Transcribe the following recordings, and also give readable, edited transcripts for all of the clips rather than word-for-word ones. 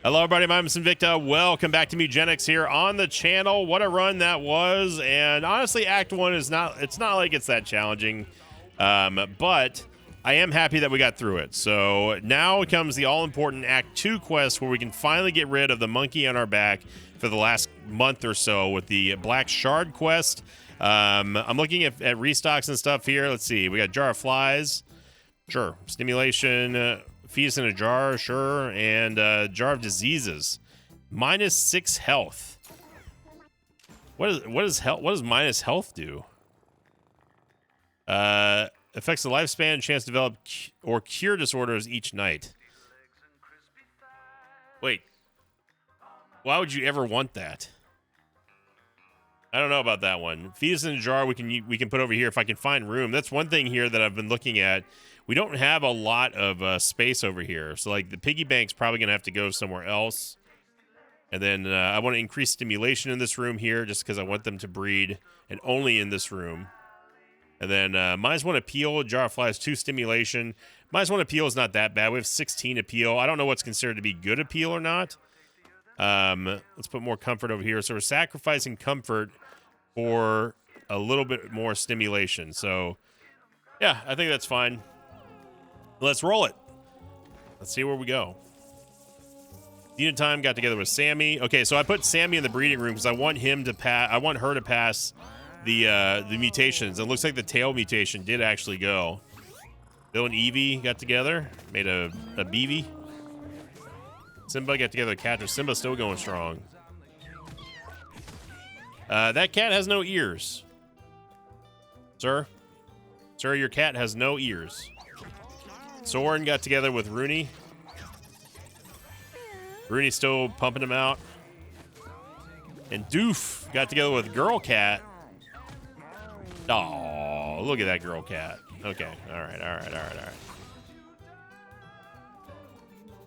Hello, everybody. I'm Invicta. Welcome back to Mugenics here on the channel. What a run that was. And honestly, Act 1 is not, it's not like it's that challenging. But I am happy that we got through it. So now comes the all-important Act 2 quest where we can finally get rid of the monkey on our back for the last month or so with the Black Shard quest. I'm looking at restocks and stuff here. Let's see. We got Jar of Flies. Sure. Stimulation. Feast in a Jar. Sure. And Jar of Diseases. -6 health. What does minus health do? Affects the lifespan, chance to develop or cure disorders each night. Wait. Why would you ever want that? I don't know about that one. Feast in a Jar we can put over here if I can find room. That's one thing here that I've been looking at. We don't have a lot of space over here. So like the piggy bank's probably going to have to go somewhere else. And then I want to increase stimulation in this room here just because I want them to breed and only in this room. And then -1 appeal, Jar of Flies, 2 stimulation. -1 appeal is not that bad. We have 16 appeal. I don't know what's considered to be good appeal or not. Let's put more comfort over here. So we're sacrificing comfort for a little bit more stimulation. So yeah, I think that's fine. Let's roll it. Let's see where we go. Dina Time got together with Sammy. Okay, so I put Sammy in the breeding room because I want him to pass. I want her to pass the mutations. It looks like the tail mutation did actually go. Bill and Evie got together, made a BV. Simba got together with Catra. Simba's still going strong. That cat has no ears. Sir? Sir, your cat has no ears. Soren got together with Rooney. Rooney's still pumping him out. And Doof got together with Girl Cat. Oh, look at that Girl Cat. Okay, all right.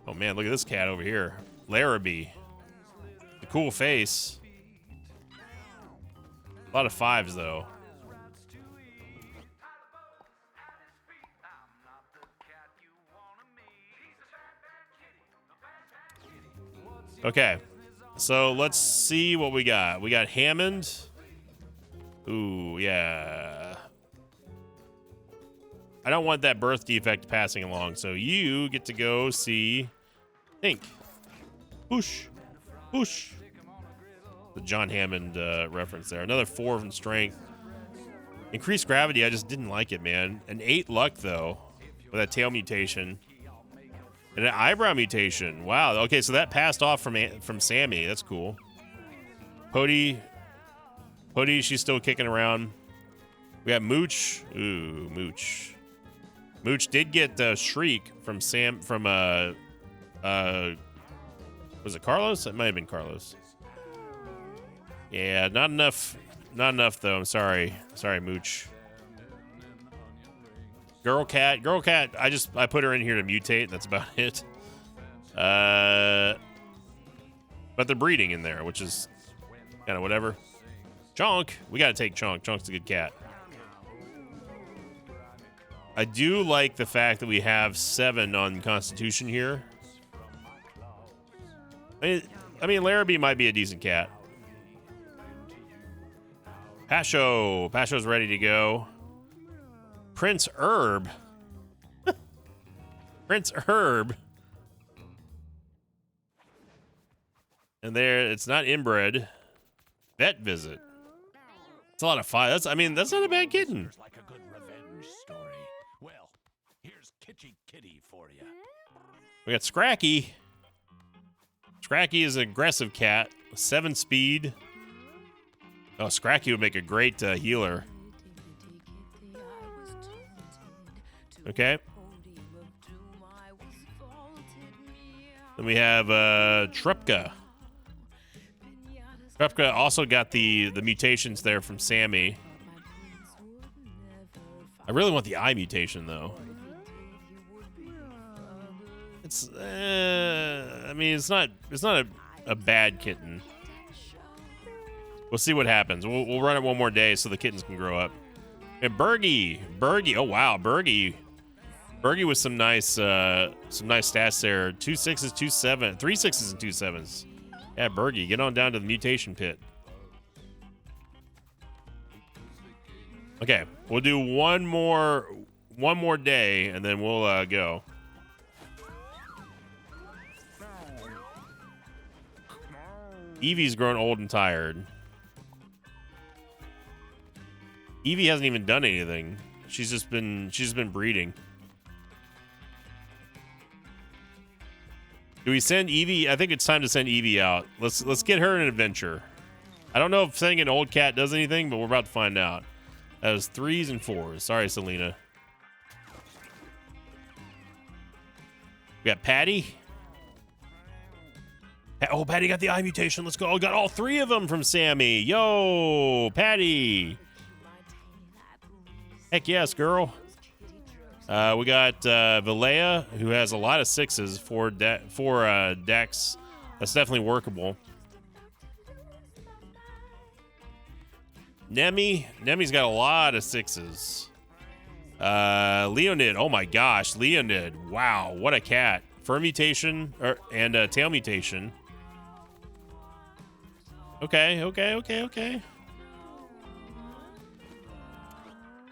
Oh, man, look at this cat over here. Larrabee. The cool face. A lot of 5s, though. Okay, so let's see what we got. We got Hammond. Ooh, yeah. I don't want that birth defect passing along, so you get to go see Pink. Whoosh. Whoosh. The John Hammond reference there. Another 4 in strength. Increased gravity, I just didn't like it, man. An 8 luck, though, with that tail mutation. And an eyebrow mutation. Wow. Okay, so that passed off from Sammy. That's cool. Pody, she's still kicking around. We got Mooch. Ooh, Mooch. Mooch did get Shriek from was it Carlos? It might have been Carlos. Yeah, not enough. Not enough, though. I'm sorry. Sorry, Mooch. Girl Cat, I put her in here to mutate. That's about it. But they're breeding in there, which is kind of whatever. Chonk, we got to take Chonk. Chonk's a good cat. I do like the fact that we have 7 on Constitution here. I mean, Larrabee might be a decent cat. Pasho's ready to go. Prince Herb. Prince Herb. And there, it's not inbred. Vet visit. It's a lot of 5. That's not a bad kitten. Like a good revenge story. Well, here's Kitty for you. We got Scracky. Scracky is an aggressive cat. 7 speed. Oh, Scracky would make a great healer. Okay. Then we have Trupka. Trupka also got the mutations there from Sammy. I really want the eye mutation, though. It's it's not a bad kitten. We'll see what happens. We'll run it one more day so the kittens can grow up. And Bergie. Oh, wow. Bergie. Bergie with some nice stats there. 2 6s, 2 7, 3 6s, and 2 7s. Yeah, Bergie, get on down to the mutation pit. Okay, we'll do one more day, and then we'll go. Evie's grown old and tired. Evie hasn't even done anything. She's just been breeding. Do we send Evie? I think it's time to send Evie out. Let's get her an adventure. I don't know if sending an old cat does anything, but we're about to find out. That was 3s and 4s. Sorry, Selena. We got Patty. Oh, Patty got the eye mutation. Let's go. Oh, got all 3 of them from Sammy. Yo, Patty. Heck yes, girl. We got Valea, who has a lot of 6s for Dex. That's definitely workable. Nemi's got a lot of 6s. Leonid, oh my gosh, Leonid. Wow, what a cat. Fur mutation and tail mutation. Okay.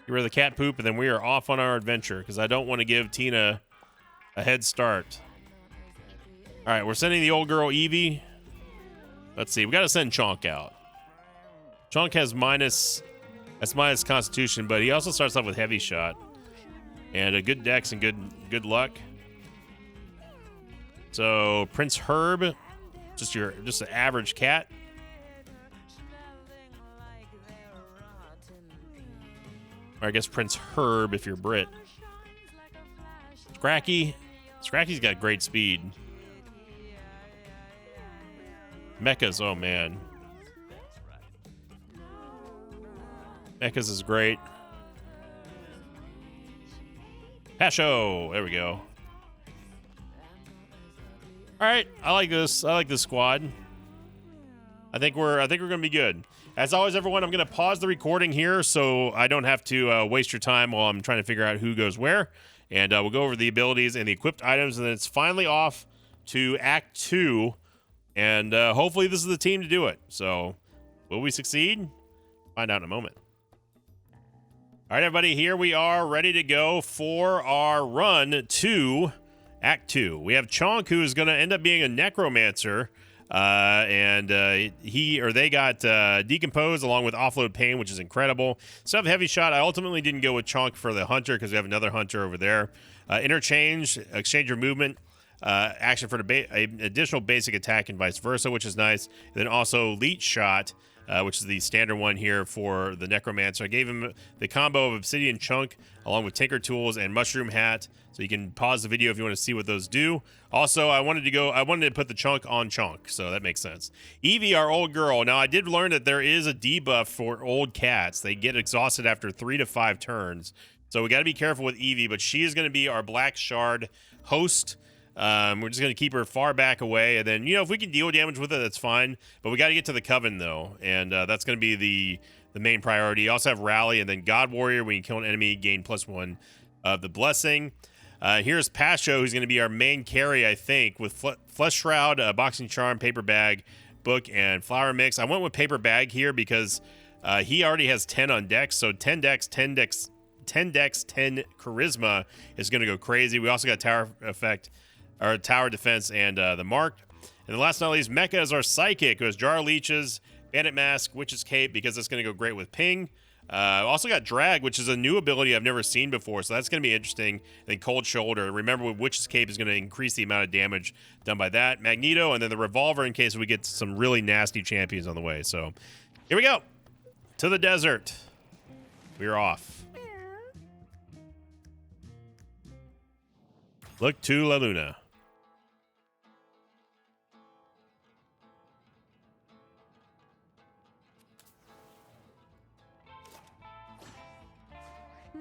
Get rid of the cat poop, and then we are off on our adventure because I don't want to give Tina a head start. All right, we're sending the old girl Evie. Let's see, we got to send Chonk out. Chonk has minus Constitution, but he also starts off with heavy shot and a good dex and good luck. So Prince Herb, just an average cat. Or I guess Prince Herb if you're Brit. Scracky's got great speed. Mechas, oh man. Mechas is great. Pasho, there we go. All right, I like this. I like this squad. I think we're gonna be good. As always, everyone, I'm gonna pause the recording here so I don't have to waste your time while I'm trying to figure out who goes where. And we'll go over the abilities and the equipped items, and then it's finally off to Act 2. And hopefully this is the team to do it. So, will we succeed? Find out in a moment. All right, everybody, here we are ready to go for our run to Act 2. We have Chonk, who is going to end up being a necromancer. They got Decompose along with Offload Pain, which is incredible. So I have Heavy Shot. I ultimately didn't go with Chonk for the Hunter because we have another Hunter over there. Interchange, exchange your movement, action for an additional basic attack and vice versa, which is nice. And then also Leech Shot, which is the standard one here for the Necromancer. I gave him the combo of Obsidian Chunk along with Tinker Tools and Mushroom Hat. So you can pause the video if you want to see what those do. Also, I wanted to put the Chunk on Chonk, so that makes sense. Evie, our old girl. Now, I did learn that there is a debuff for old cats. They get exhausted after 3 to 5 turns. So we got to be careful with Evie, but she is going to be our Black Shard host. We're just going to keep her far back away, and then, if we can deal damage with it, that's fine. But we got to get to the Coven, though, and that's going to be the main priority. You also have Rally, and then God Warrior. When you kill an enemy, gain +1 of the Blessing. Here's Pasho, who's going to be our main carry, I think, with Flesh Shroud, Boxing Charm, Paper Bag, Book, and Flower Mix. I went with Paper Bag here because he already has 10 on Dex, so 10 Dex, 10 Charisma is going to go crazy. We also got Tower Defense, and the Mark. And then last but not least, Mecha is our Psychic, who has Jar Leeches, Bandit Mask, Witch's Cape, because that's going to go great with Ping. Also got Drag, which is a new ability I've never seen before, so that's going to be interesting. And then Cold Shoulder. Remember, with Witch's Cape is going to increase the amount of damage done by that. Magneto, and then the Revolver in case we get some really nasty champions on the way. So, here we go. To the desert. We're off. Look to La Luna.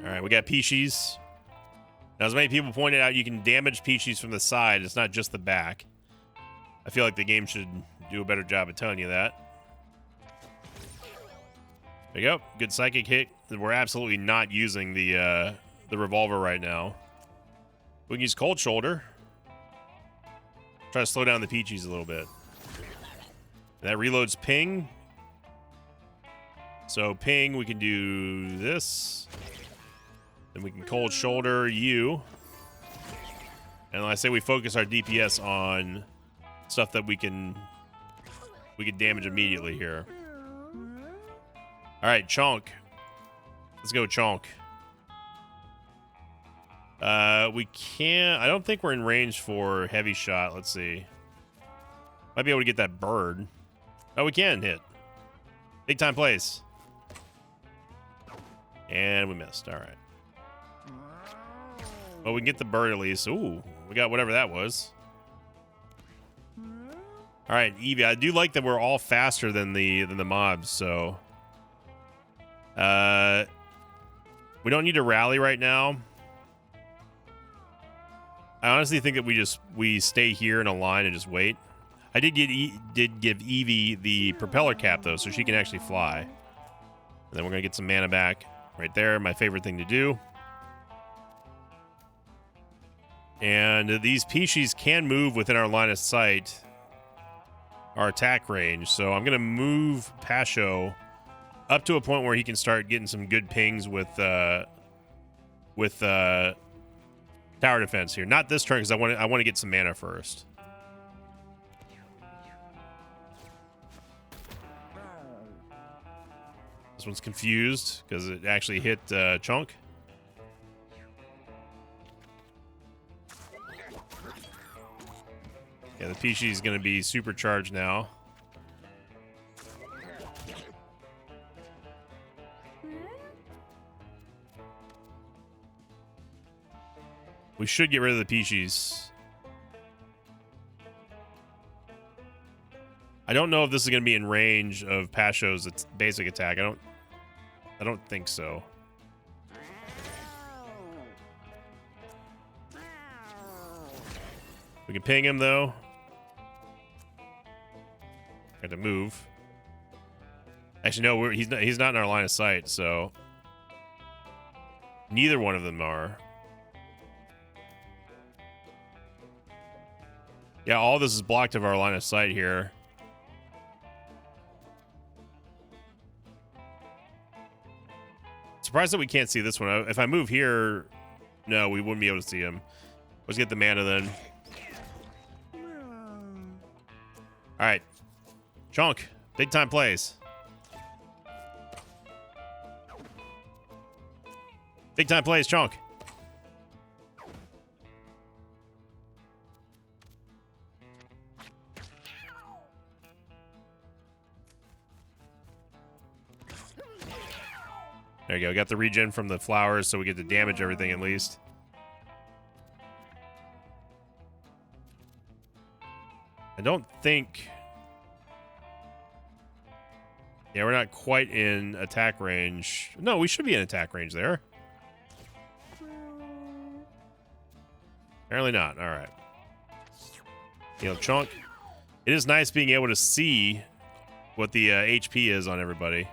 All right, we got Peaches. Now, as many people pointed out, you can damage Peaches from the side. It's not just the back. I feel like the game should do a better job of telling you that. There you go. Good psychic hit. We're absolutely not using the Revolver right now. We can use Cold Shoulder. Try to slow down the Peachies a little bit. And that reloads Ping. So Ping, we can do this. Then we can Cold Shoulder you. And I say we focus our DPS on stuff that we can damage immediately here. All right, Chonk. Let's go Chonk. We can't. I don't think we're in range for heavy shot. Let's see. Might be able to get that bird. Oh, we can hit. Big time plays. And we missed. All right. Well, we can get the bird at least. Ooh, we got whatever that was. All right, Eevee. I do like that we're all faster than the mobs. So, we don't need to rally right now. I honestly think that we stay here in a line and just wait. I did give Eevee the propeller cap though, so she can actually fly. And then we're gonna get some mana back right there. My favorite thing to do. And these Peachies can move within our line of sight, our attack range. So I'm gonna move Pasho up to a point where he can start getting some good pings with tower defense here. Not this turn because I want to get some mana first. This one's confused because it actually hit Chunk. Yeah, the Peachy is going to be supercharged now. We should get rid of the Peachies. I don't know if this is going to be in range of Pasho's basic attack. I don't think so. We can ping him though. Got to move. Actually, no, he's not in our line of sight, so neither one of them are. Yeah, all this is blocked of our line of sight here. Surprised that we can't see this one. If I move here, no, we wouldn't be able to see him. Let's get the mana then. All right. Chunk, big time plays. Big time plays, Chunk. There you go. Got the regen from the flowers, so we get to damage everything at least. I don't think... Yeah, we're not quite in attack range. No, we should be in attack range there. Apparently not. All right. You know, Chunk. It is nice being able to see what the HP is on everybody.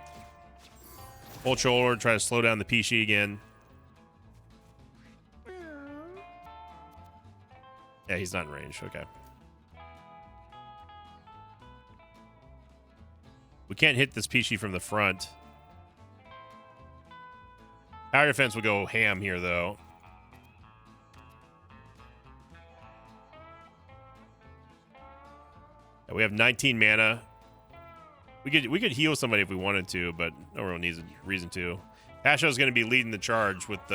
Cold Shoulder, try to slow down the Peachy again. Yeah, he's not in range. Okay. We can't hit this Peachy from the front. Tower defense will go ham here, though. Yeah, we have 19 mana. We could heal somebody if we wanted to, but no real reason to. Pasho's going to be leading the charge with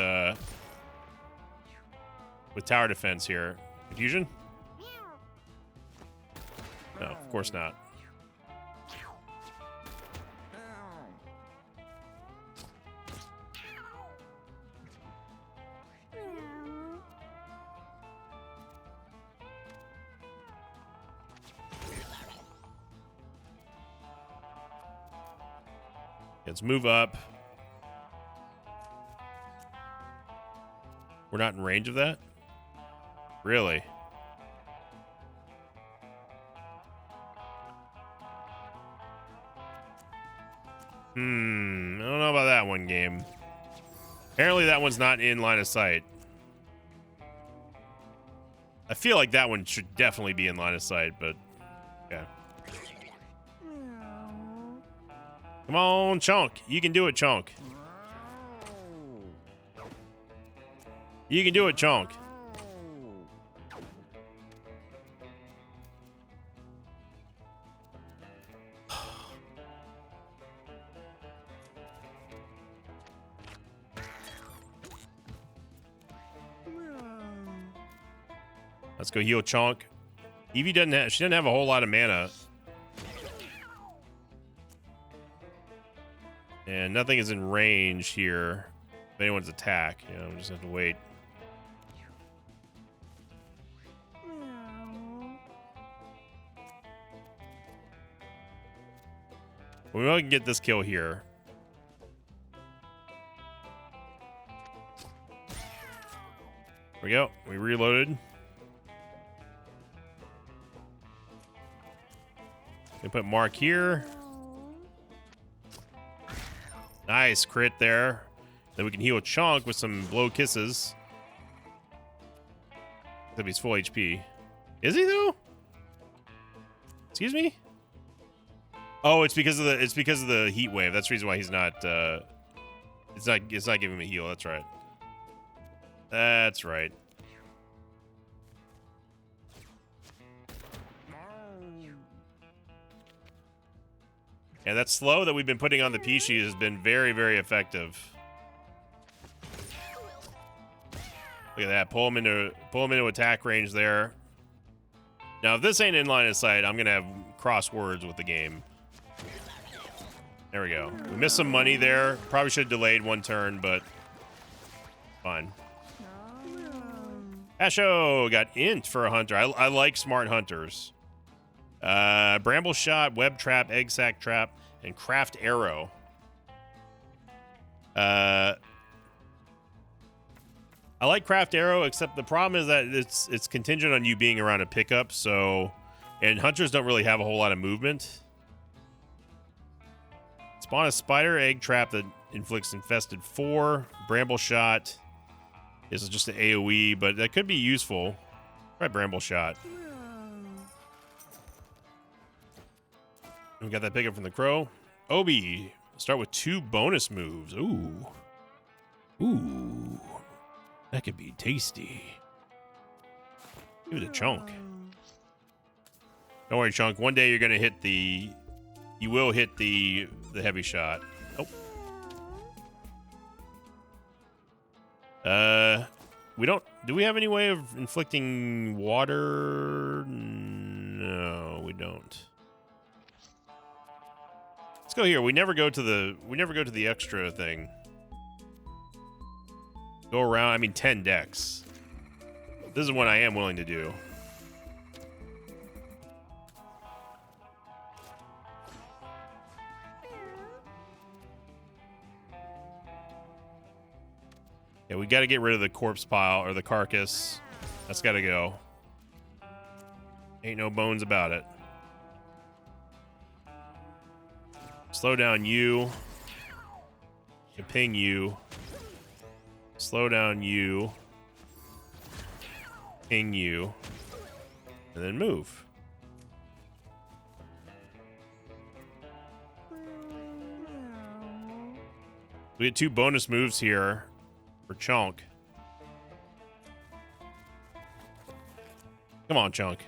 tower defense here. Confusion? No, of course not. Let's move up. We're not in range of that? Really? I don't know about that one, game. Apparently that one's not in line of sight. I feel like that one should definitely be in line of sight, but yeah. Come on, Chunk. You can do it, Chunk. You can do it, Chunk. Let's go heal Chunk. Eevee doesn't have, she doesn't have a whole lot of mana. And nothing is in range here of anyone's attack. You know, we just have to wait. We might get this kill here. There we go. We reloaded. We put Mark here. Nice crit there. Then we can heal Chunk with some blow kisses. Except he's full HP. Is he though? Excuse me? Oh, it's because of the heat wave. That's the reason why he's not it's not giving him a heal. That's right. That's right. And that slow that we've been putting on the Pishi has been very, very effective. Look at that. Pull him into attack range there. Now, if this ain't in line of sight, I'm gonna have cross words with the game. There we go. We missed some money there. Probably should have delayed one turn, but fine. Asho got int for a hunter. I like smart hunters. Bramble Shot, Web Trap, Egg Sac Trap, and Craft Arrow. I like Craft Arrow, except the problem is that it's contingent on you being around a pickup, so... And hunters don't really have a whole lot of movement. Spawn a Spider Egg Trap that inflicts Infested 4. Bramble Shot. This is just an AoE, but that could be useful. Try Bramble Shot. We got that pickup from the Crow. Obi, start with 2 bonus moves. Ooh. Ooh. That could be tasty. Give it a Chunk. Don't worry, Chunk. One day you're gonna hit the... You will hit the heavy shot. Oh. We don't... Do we have any way of inflicting water? No, we don't. Let's go here. We never go to the extra thing. Go around. I mean, 10 decks. This is one I am willing to do. Yeah, we got to get rid of the corpse pile or the carcass. That's got to go. Ain't no bones about it. Slow down you. Can ping you. Slow down you. Ping you. And then move. We get 2 bonus moves here for Chunk. Come on, Chunk.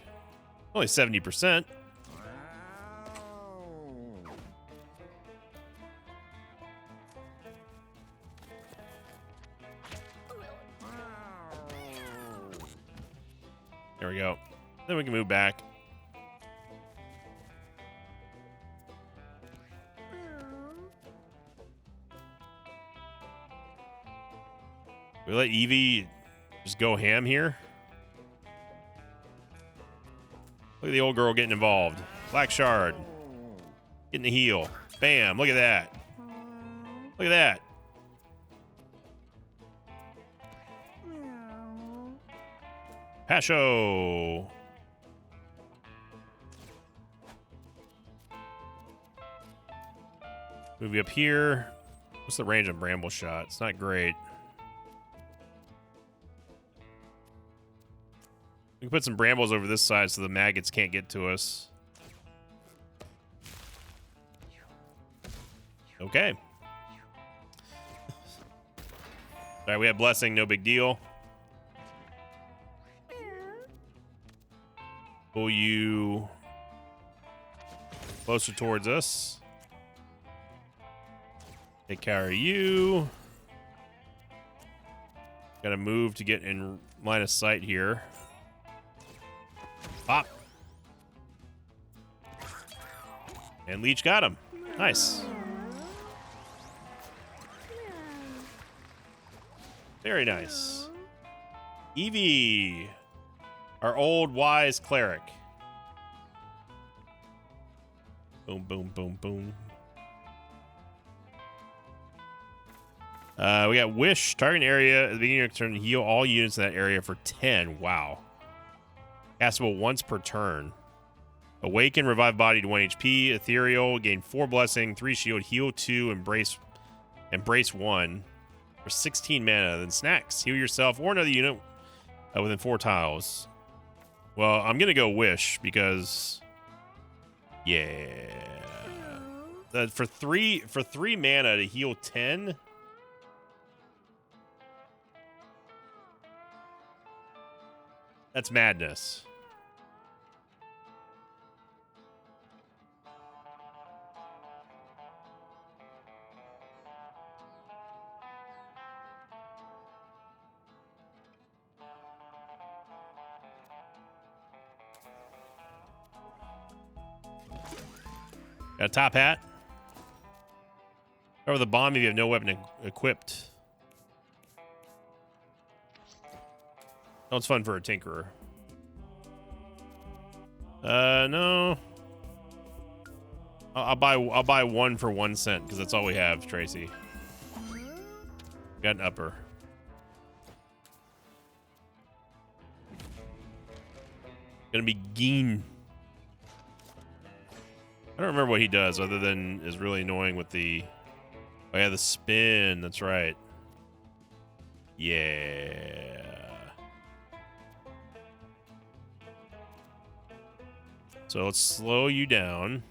Only 70%. There we go. Then we can move back. We let Eevee just go ham here. Look at the old girl getting involved. Black Shard. Getting the heal. Bam. Look at that. Look at that. Pasho. Move you up here. What's the range of Bramble Shot? It's not great. We can put some brambles over this side so the maggots can't get to us. Okay. All right, we have blessing, no big deal. Pull you closer towards us. Take care of you. Gotta move to get in line of sight here. Pop. And Leech got him. Nice. Very nice. Evie. Our old wise cleric. Boom, boom, boom, boom. We got Wish. Target area at the beginning of the turn. Heal all units in that area for 10. Wow. Castable once per turn. Awaken, revive body to 1 HP. Ethereal, gain 4 blessing, 3 shield, heal 2, embrace 1 for 16 mana. Then snacks. Heal yourself or another unit within 4 tiles. Well, I'm gonna go Wish because, yeah, for three mana to heal 10. That's madness. Got a top hat. Cover the bomb if you have no weapon equipped. Oh, it's fun for a tinkerer. No. I'll buy 1 for 1 cent because that's all we have, Tracy. Got an upper. Gonna be Geen. I don't remember what he does other than is really annoying with the... Oh yeah, the spin. That's right. Yeah. So let's slow you down.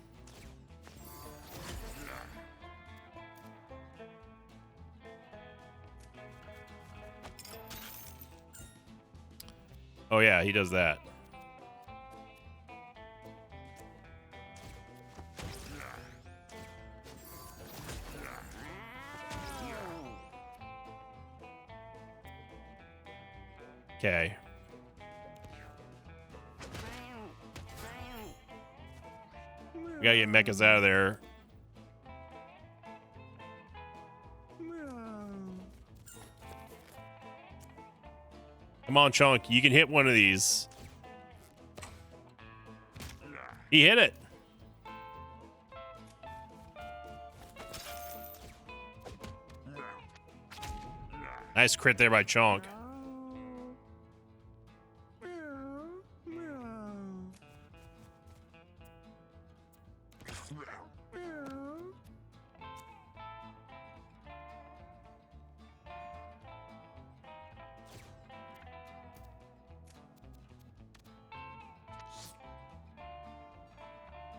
Oh yeah, he does that. Okay. We gotta get mechas out of there. Come on, Chunk. You can hit one of these. He hit it. Nice crit there by Chunk.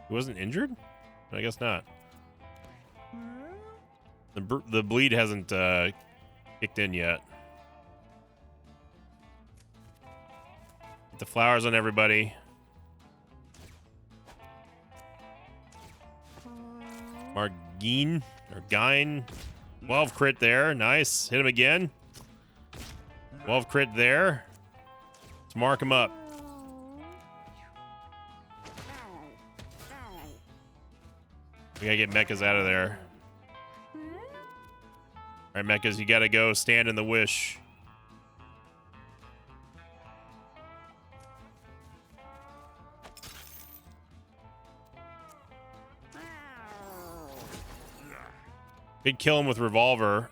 He wasn't injured? I guess not. The bleed hasn't kicked in yet. Get the flowers on everybody. Margine or Gine. 12 crit there. Nice. Hit him again. 12 crit there. Let's mark him up. We gotta get mechas out of there. All right, mechas, you gotta go stand in the wish. Could kill him with revolver.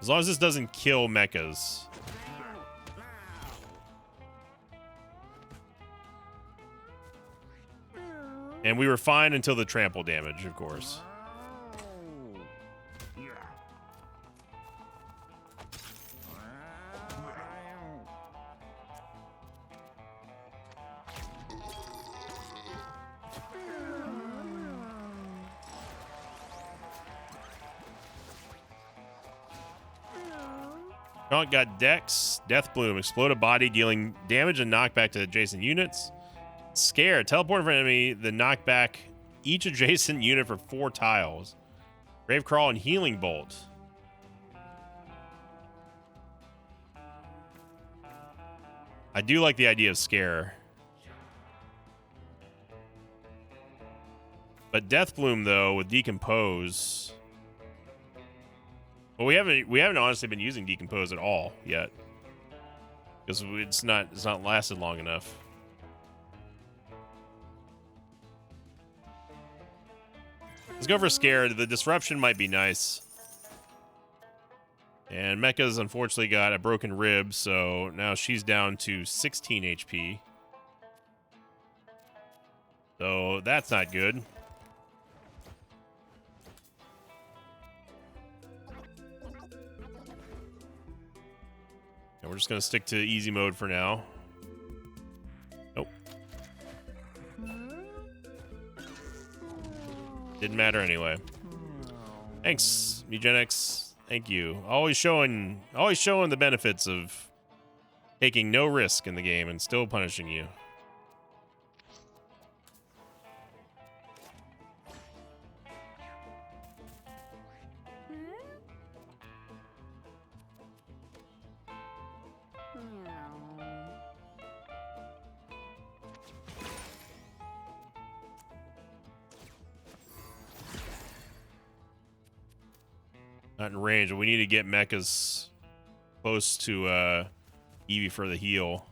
As long as this doesn't kill mechas. And we were fine until the trample damage, of course. Chunk got Dex, Death Bloom, explode a body, dealing damage and knockback to adjacent units. Scare, teleport for enemy, then knock back each adjacent unit for 4 tiles. Grave Crawl and Healing Bolt. I do like the idea of Scare. But Death Bloom, though, with Decompose. Well, we haven't honestly been using Decompose at all yet. Because it's not lasted long enough. Let's go for Scare. The disruption might be nice. And Mecha's unfortunately got a broken rib, so now she's down to 16 HP. So that's not good. And we're just going to stick to easy mode for now. Nope. Didn't matter anyway. Thanks, Eugenics. Thank you. Always showing the benefits of taking no risk in the game and still punishing you. Not in range, but we need to get mechas close to Eevee for the heal.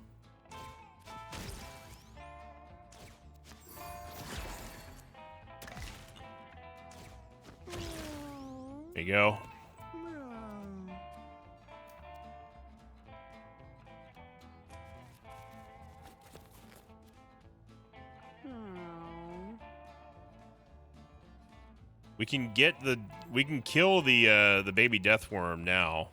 There you go. We can kill the baby death worm now.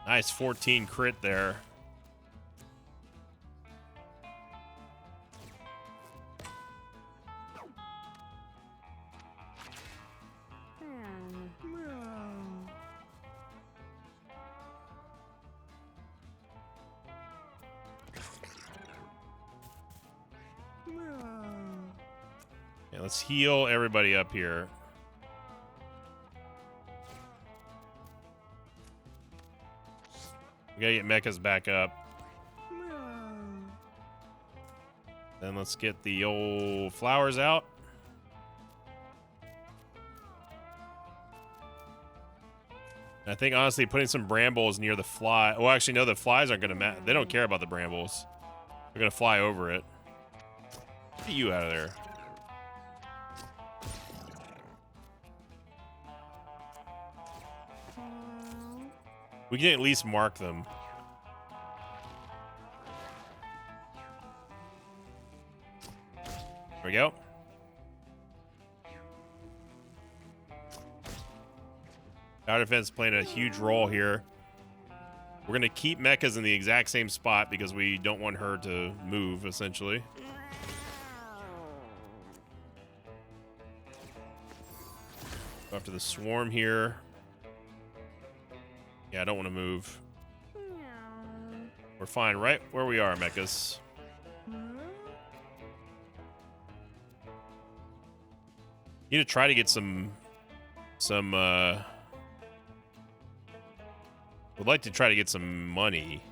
Nice 14 crit there. Yeah, let's heal everybody up here. We gotta get mechas back up. Then let's get the old flowers out. I think honestly putting some brambles near the fly. Well, actually, no, the flies aren't gonna they don't care about the brambles. They're gonna fly over it. Get you out of there. We can at least mark them. There we go. Tower defense playing a huge role here. We're going to keep mechas in the exact same spot because we don't want her to move, essentially. Go after the swarm here. Yeah, I don't want to move. We're fine right where we are, mechas. Need to try to get some would like to try to get some money.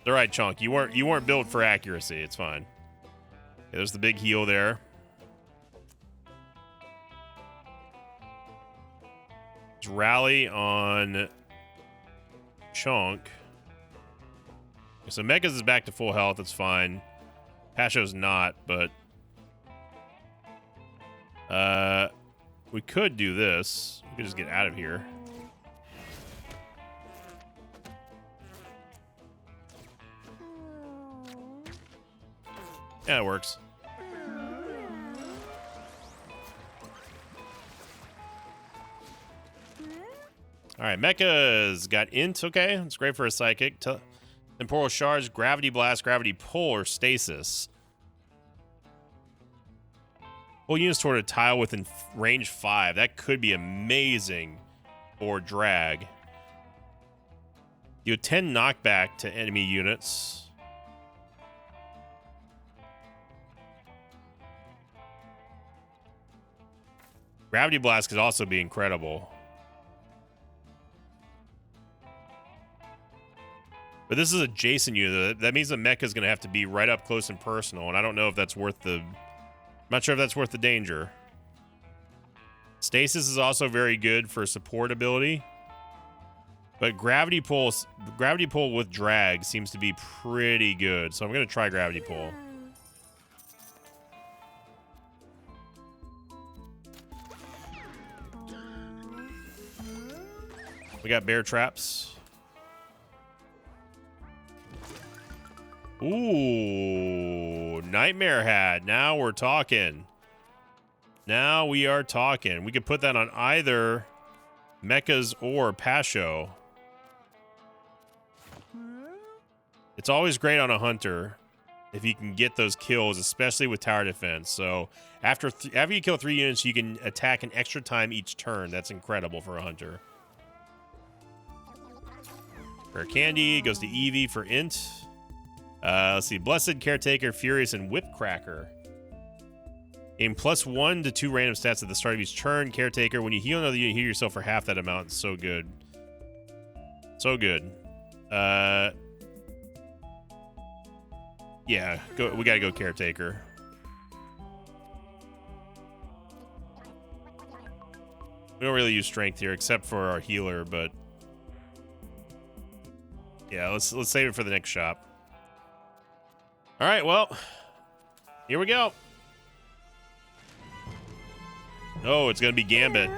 All right, Chunk. You weren't built for accuracy. It's fine. Yeah, there's the big heal there. Let's rally on Chunk. So Megas is back to full health. It's fine. Pasho's not, but we could do this. We could just get out of here. Yeah, it works. All right, Mecha's got int. Okay, it's great for a psychic. Temporal shards, gravity blast, gravity pull, or stasis. Pull units toward a tile within range 5. That could be amazing for drag. You 10 knockback to enemy units. Gravity blast could also be incredible. But this is a Jason unit. That means the mecha is going to have to be right up close and personal, and I don't know if that's worth the... I'm not sure if that's worth the danger. Stasis is also very good for support ability. But gravity pull with drag seems to be pretty good. So I'm going to try gravity pull. We got bear traps. Ooh, nightmare hat. Now we're talking. Now we are talking. We could put that on either mechas or Pasho. It's always great on a hunter if you can get those kills, especially with tower defense. So after you kill 3 units, you can attack an extra time each turn. That's incredible for a hunter. Rare candy goes to Eevee for int. Let's see. Blessed, Caretaker, Furious, and Whipcracker. Gain +1 to 2 random stats at the start of each turn. Caretaker, when you heal another unit, heal yourself for half that amount. It's so good. So good. Yeah, we gotta go Caretaker. We don't really use strength here except for our healer, but yeah, let's save it for the next shop. All right, well, here we go. Oh, it's gonna be Gambit.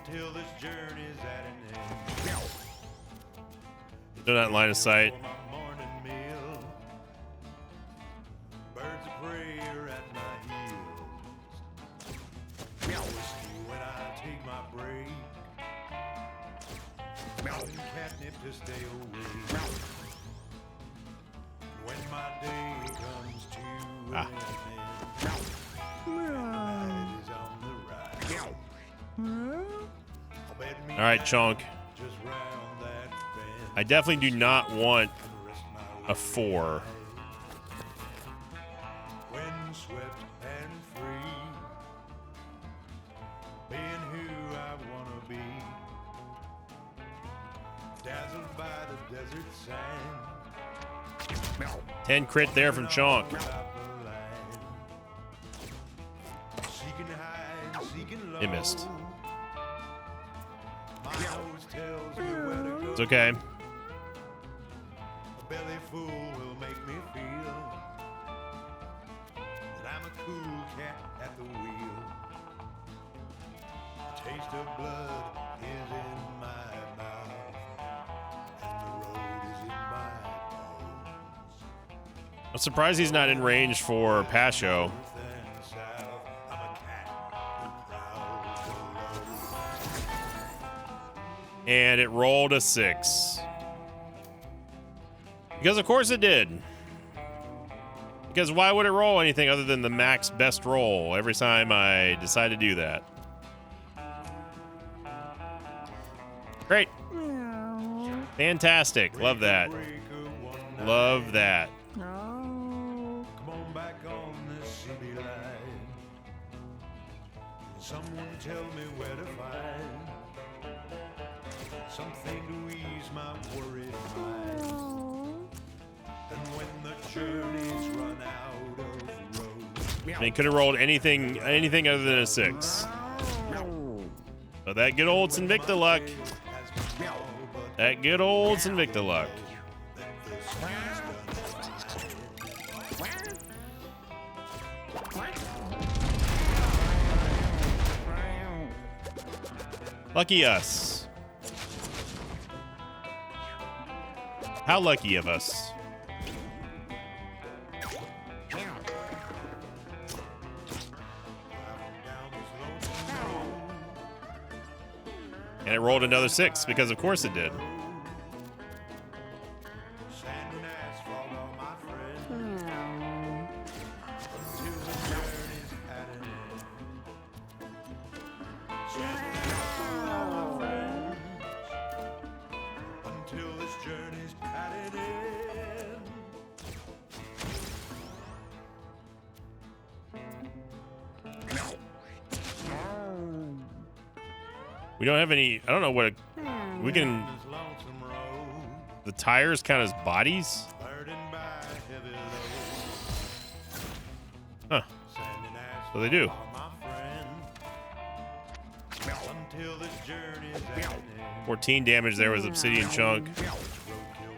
Until this journey's at an end. They're not in line of sight. Birds of prey are at my heels. Whiskey when I take my break. Mountain catnip to stay awake. When my day comes to an end, night is on the rise. All right, Chonk. I definitely do not want a 4. When swept and free, being who I wanna be, dazzled by the desert sand. 10 crit there from Chonk. Seeking high, seeking low. It missed. My nose tells me where to go. It's okay. A belly full will make me feel that I'm a cool cat at the wheel. The taste of blood is in my mouth, and the road is in my bones. I'm surprised he's not in range for Pasho. North and south, I'm a cat who prowls alone. And it rolled a 6. Because of course it did. Because why would it roll anything other than the max best roll every time I decide to do that? Great. Fantastic. Love that. Love that. Come on back on this city line. Someone tell me where to find something to ease my worried mind. And when the journey's run out of road, And he could have rolled anything other than a 6. But Oh, that good old Invicta luck. That good old Invicta luck. Lucky us. How lucky of us. And it rolled another 6 because of course it did. Until this journey's at an end. We don't have any. I don't know what. We can. This lonesome road, The tires count as bodies? burdened by heavy load. Huh. Sand and asphalt So they do. are my friend. Until this journey's at an end. 14 damage there was obsidian chunk. Roadkill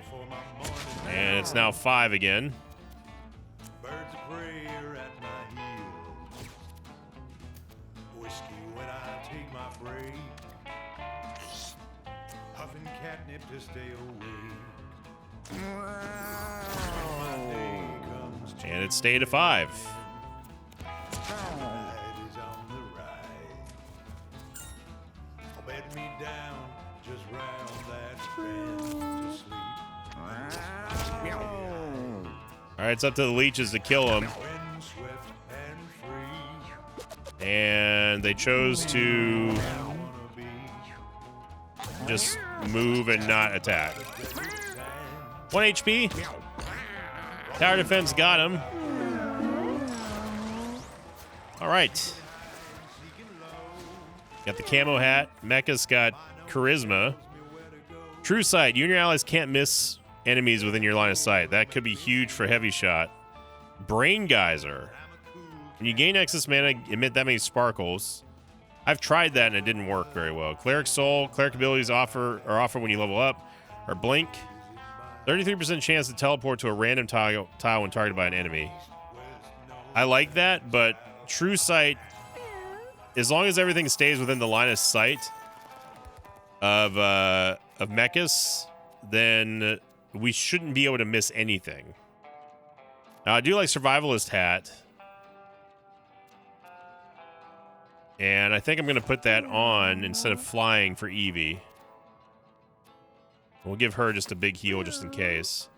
for my morning And it's now 5 again. birds of prey are at my heels. Whiskey when I take my break. Huffing catnip to stay awake. My day comes to And it stayed a 5. ride is on the ride. I'll bed me down just round that bend to sleep. Alright, it's up to the leeches to kill him. Wind swift and free. And they chose to I wanna be just move and not attack. 1 HP. Tower defense got him. Alright. Got the camo hat. Mecha's got charisma. True sight. You and your allies can't miss enemies within your line of sight. That could be huge for heavy shot. Brain geyser. When you gain excess mana, emit that many sparkles. I've tried that and it didn't work very well. Cleric soul. Cleric abilities offer when you level up. Or blink. 33% chance to teleport to a random tile when targeted by an enemy. I like that, but true sight, as long as everything stays within the line of sight of Mechas, then we shouldn't be able to miss anything. Now, I do like Survivalist Hat. And I think I'm going to put that on instead of flying for Eevee. We'll give her just a big heal just in case.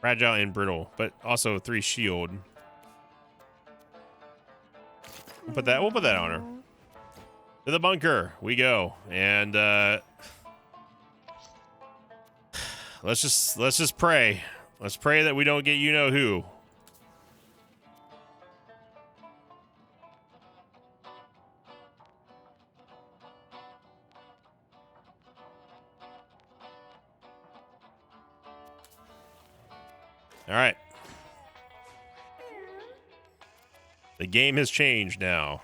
Fragile and brittle, but also 3 shield. We'll put that on her. To the bunker we go. And let's just pray. Let's pray that we don't get you know who. All right. The game has changed now.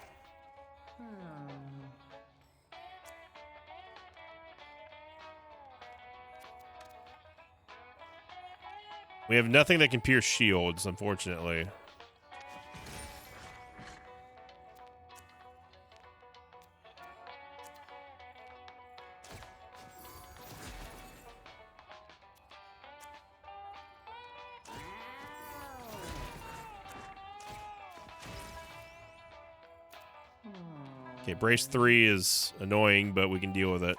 We have nothing that can pierce shields, unfortunately. Okay, brace 3 is annoying, but we can deal with it.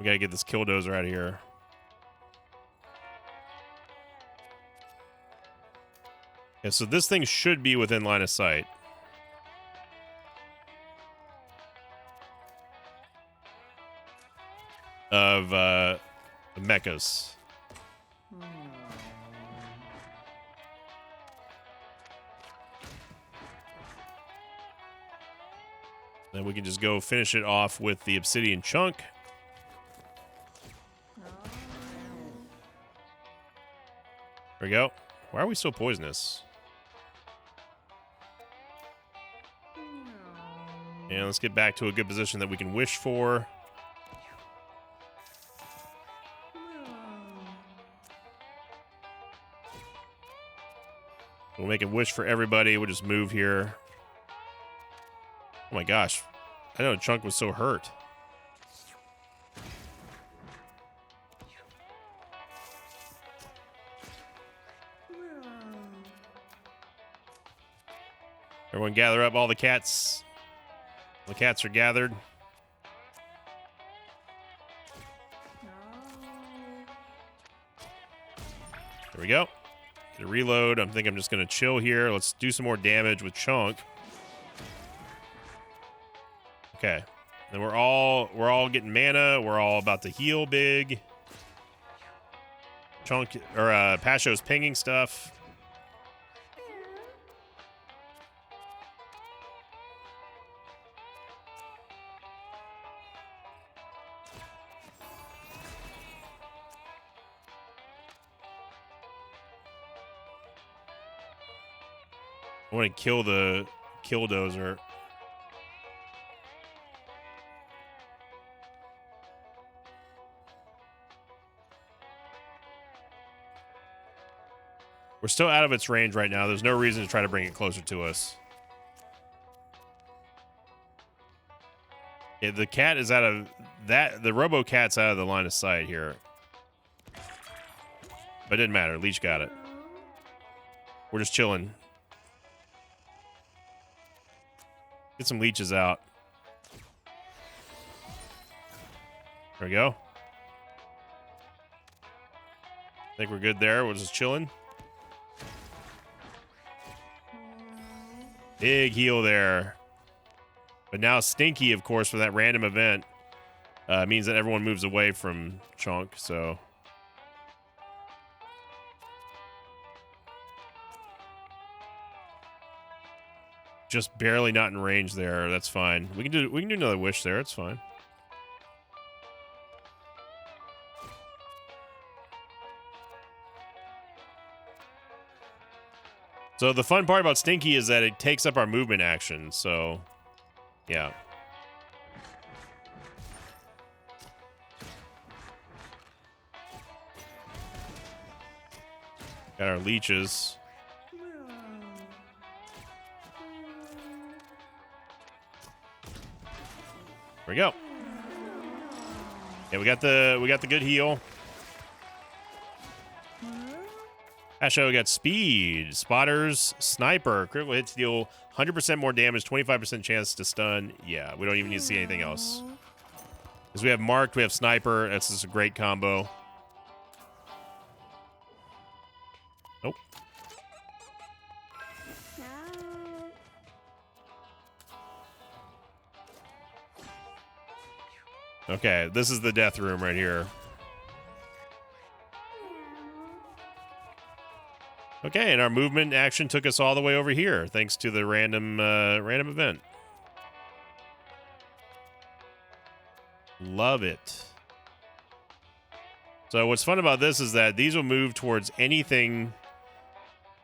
We gotta get this Killdozer out of here. Yeah, so this thing should be within line of sight. Of the mechas. Then we can just go finish it off with the obsidian chunk. There we go. Why are we so poisonous? And let's get back to a good position that we can wish for. We'll make a wish for everybody. We'll just move here. Oh my gosh. I know Chunk was so hurt. Everyone gather up all the cats. The cats are gathered. There we go. Get a reload. I think I'm just going to chill here. Let's do some more damage with Chunk. Okay. Then we're all getting mana. We're all about to heal big. Chunk or Pasho's pinging stuff. I want to kill the Killdozer. We're still out of its range right now. There's no reason to try to bring it closer to us. Yeah, the cat is out of that. The Robo Cat's out of the line of sight here. But it didn't matter. Leech got it. We're just chilling. Get some leeches out. There we go. I think we're good there. We're just chilling. Big heal there. But now Stinky, of course, for that random event, means that everyone moves away from Chunk, so... Just barely not in range there. That's fine. We can do another wish there. It's fine. So the fun part about Stinky is that it takes up our movement action. So, yeah. Got our leeches. There we go. Yeah, we got the good heal. Pasho got speed, spotters, sniper, critical hits deal 100% more damage, 25% chance to stun. Yeah, we don't even need to see anything else. Because we have marked, we have sniper. That's just a great combo. Nope. Okay, this is the death room right here. Okay, and our movement action took us all the way over here, thanks to the random event. Love it. So what's fun about this is that these will move towards anything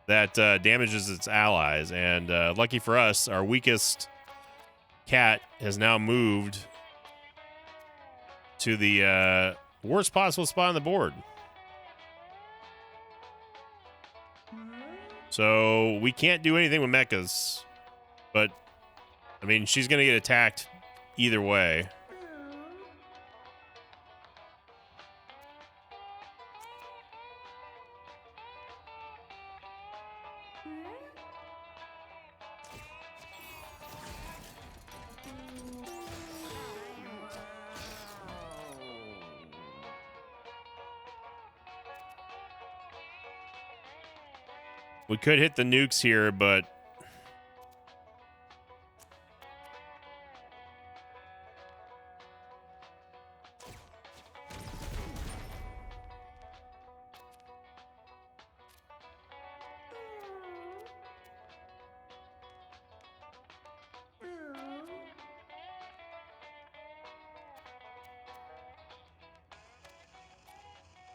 that damages its allies, and lucky for us, our weakest cat has now moved to the worst possible spot on the board. So we can't do anything with mechas, but I mean, she's gonna get attacked either way. We could hit the nukes here, but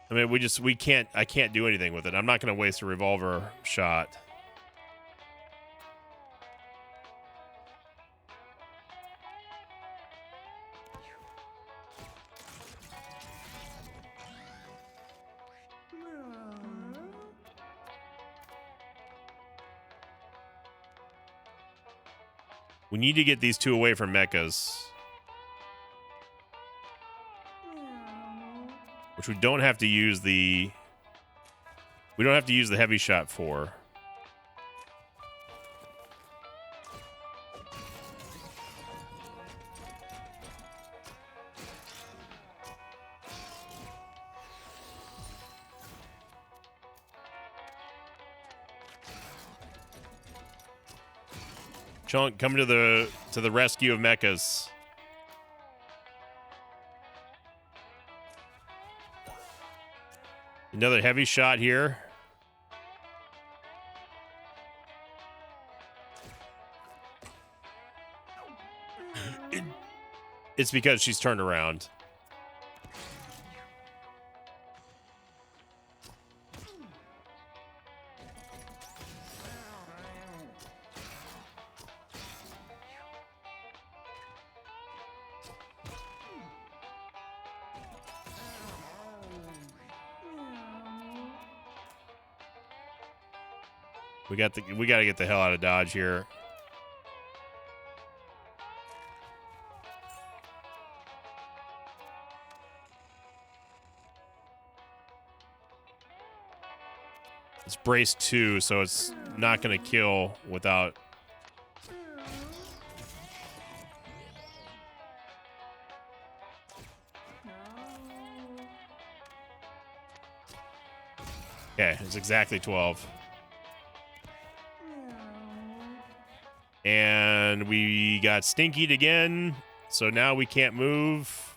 I mean, I can't do anything with it. I'm not going to waste a revolver shot. We need to get these two away from mechas. Which we don't have to use the... We don't have to use the heavy shot for. Chunk, come to the rescue of mechas. Another heavy shot here. It's because she's turned around. We got to get the hell out of Dodge here. It's brace 2, so it's not going to kill without... Okay, it's exactly 12. And we got stinkied again, so now we can't move.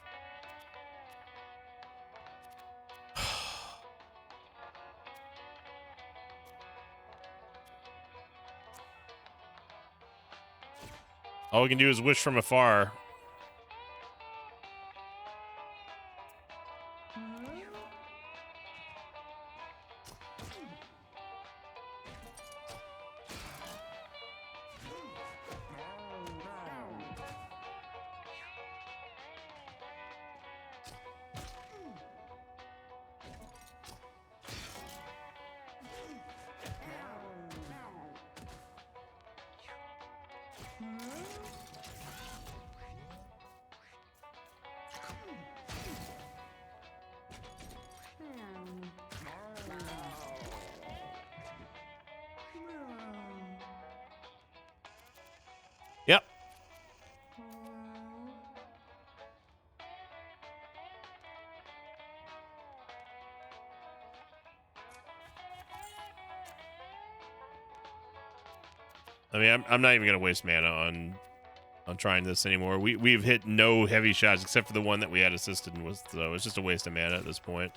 All we can do is wish from afar. Yep. I mean, I'm not even gonna waste mana on trying this anymore. We've hit no heavy shots except for the one that we had assisted with, so it's just a waste of mana at this point.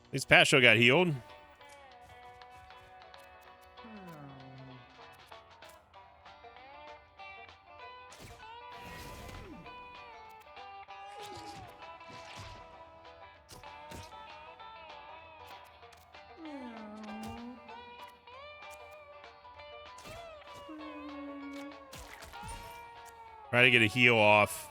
At least Pasho got healed. Try to get a heal off.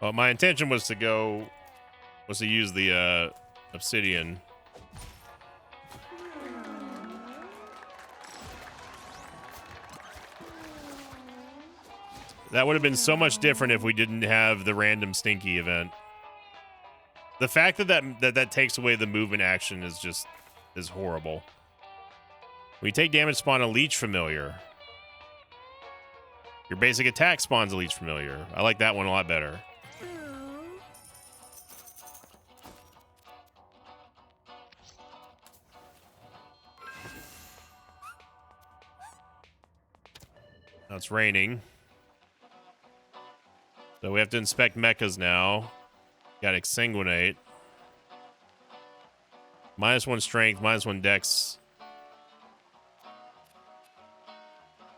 Well, my intention was to use the obsidian. That would have been so much different if we didn't have the random stinky event. The fact that takes away the movement action is horrible. When you take damage, spawn a leech familiar. Your basic attack spawns a leech familiar. I like that one a lot better. Now it's raining. So we have to inspect mechas now. Got Exsanguinate. -1 strength, -1 dex.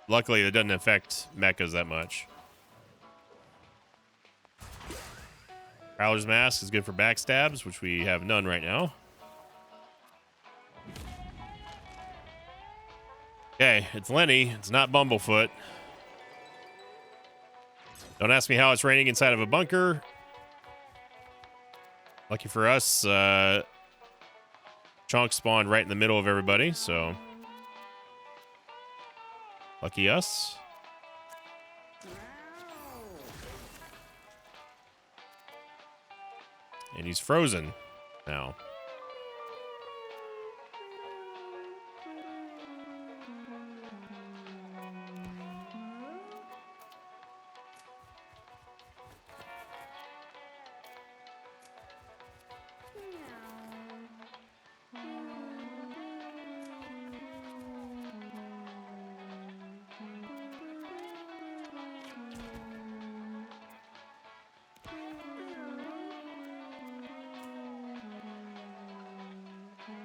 Luckily, it doesn't affect mechas that much. Prowler's Mask is good for backstabs, which we have none right now. Okay, it's Lenny. It's not Bumblefoot. Don't ask me how it's raining inside of a bunker. Lucky for us, Chunk spawned right in the middle of everybody, so lucky us. And he's frozen now.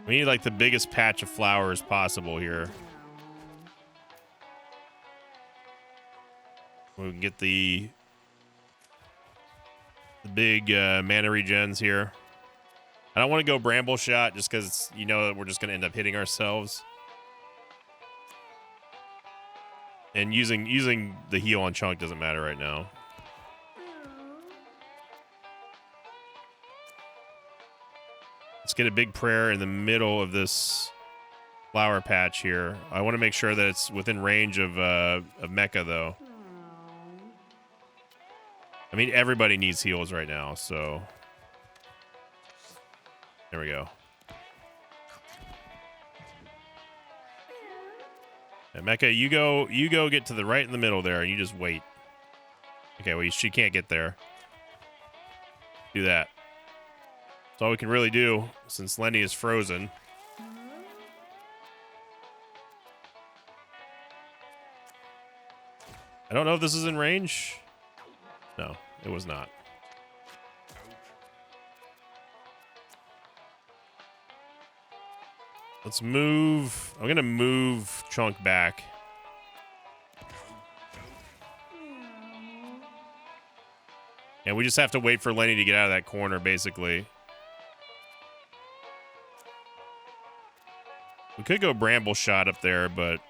We need like the biggest patch of flowers possible here. We can get the big mana regens here. I don't want to go bramble shot just because you know that we're just going to end up hitting ourselves. And using the heal on Chunk doesn't matter right now. Let's get a big prayer in the middle of this flower patch here. I want to make sure that it's within range of Mecha, though. I mean, everybody needs heals right now, so there we go. And Mecha, you go get to the right in the middle there, and you just wait. Okay, well, she can't get there. Do that. That's all we can really do since Lenny is frozen. I don't know if this is in range. No, it was not. Let's move. I'm going to move Chunk back. And we just have to wait for Lenny to get out of that corner, basically. We could go bramble shot up there, but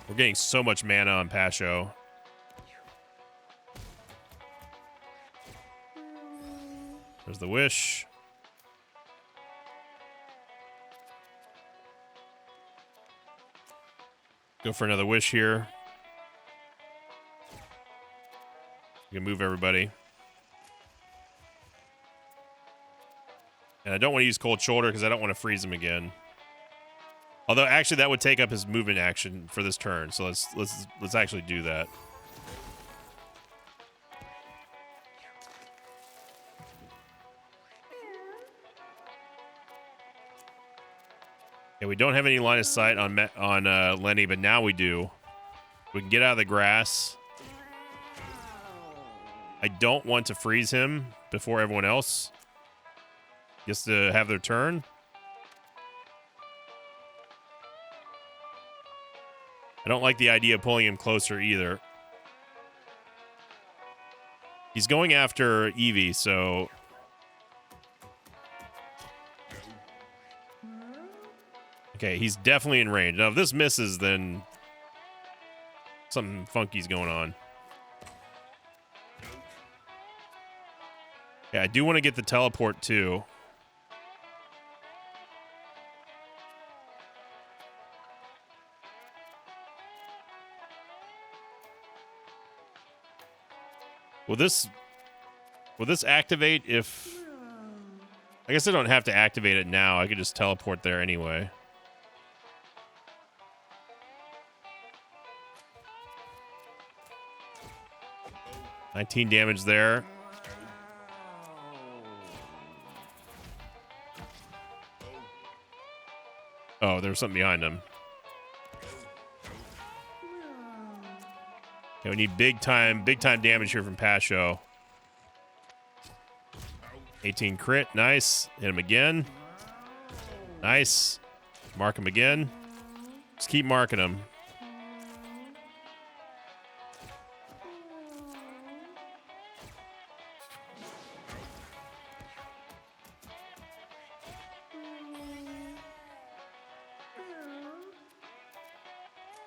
we're getting so much mana on Pasho. There's the wish. Go for another wish here. You can move everybody. And I don't want to use Cold Shoulder because I don't want to freeze him again. Although, actually, that would take up his movement action for this turn. So let's actually do that. Okay, we don't have any line of sight on Lenny, but now we do. We can get out of the grass. I don't want to freeze him before everyone else gets to have their turn. I don't like the idea of pulling him closer either. He's going after Eevee, so okay, he's definitely in range. Now, if this misses, then Something funky's going on. Yeah, I do want to get the teleport too. Will this activate if... I guess I don't have to activate it now. I could just teleport there anyway. $19 damage there. Oh, there's something behind him. Okay, we need big time damage here from Pasho. 18 crit, nice. Hit him again. Nice. Mark him again. Just keep marking him.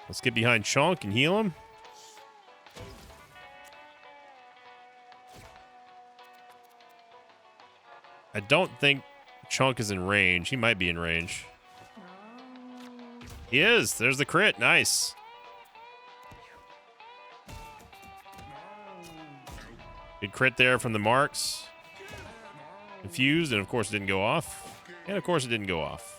Let's get behind Chunk and heal him. I don't think Chunk is in range. He might be in range. He is. There's the crit. Nice. Good crit there from the marks. Confused, and of course it didn't go off. And of course it didn't go off.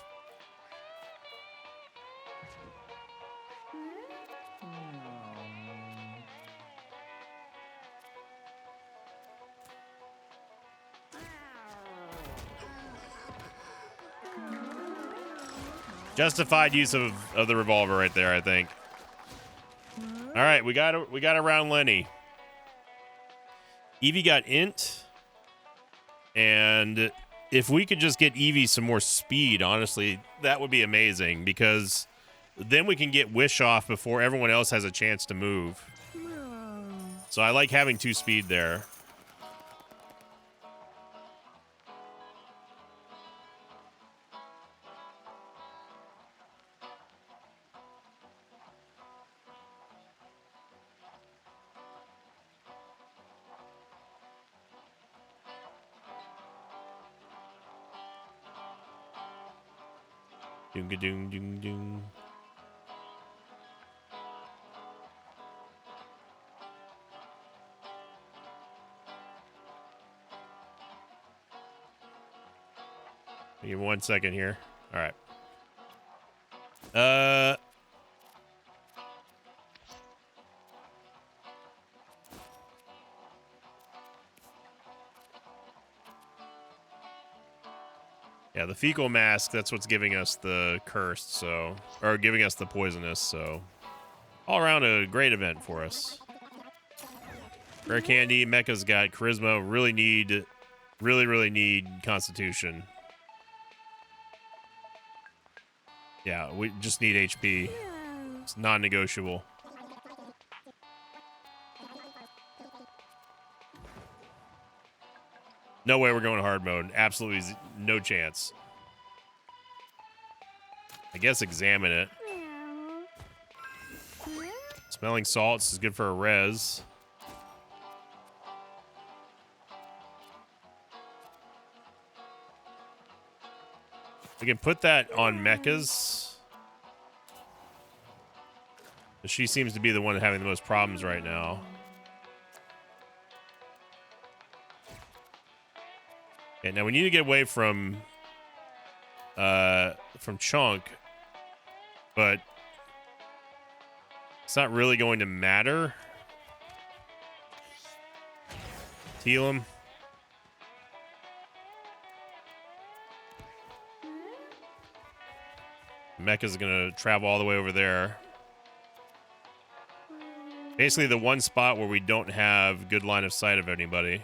Justified use of the revolver right there, I think. All right, we got around Lenny. Evie got int, and if we could just get Evie some more speed, honestly, that would be amazing, because then we can get Wish off before everyone else has a chance to move. So I like having 2 speed there. Doom doom doom doom. Give me 1 second here. All right. Yeah, the fecal mask, that's what's giving us the cursed, so... Or giving us the poisonous, so... All around a great event for us. Rare Candy, Mecha's got Charisma. Really need Constitution. Yeah, we just need HP. It's non-negotiable. No way we're going hard mode. Absolutely no chance. I guess examine it. Smelling salts is good for a res. We can put that on Mechas. She seems to be the one having the most problems right now. Okay, now we need to get away from Chunk, but it's not really going to matter. Heal him. Mecha's gonna travel all the way over there. Basically the one spot where we don't have good line of sight of anybody.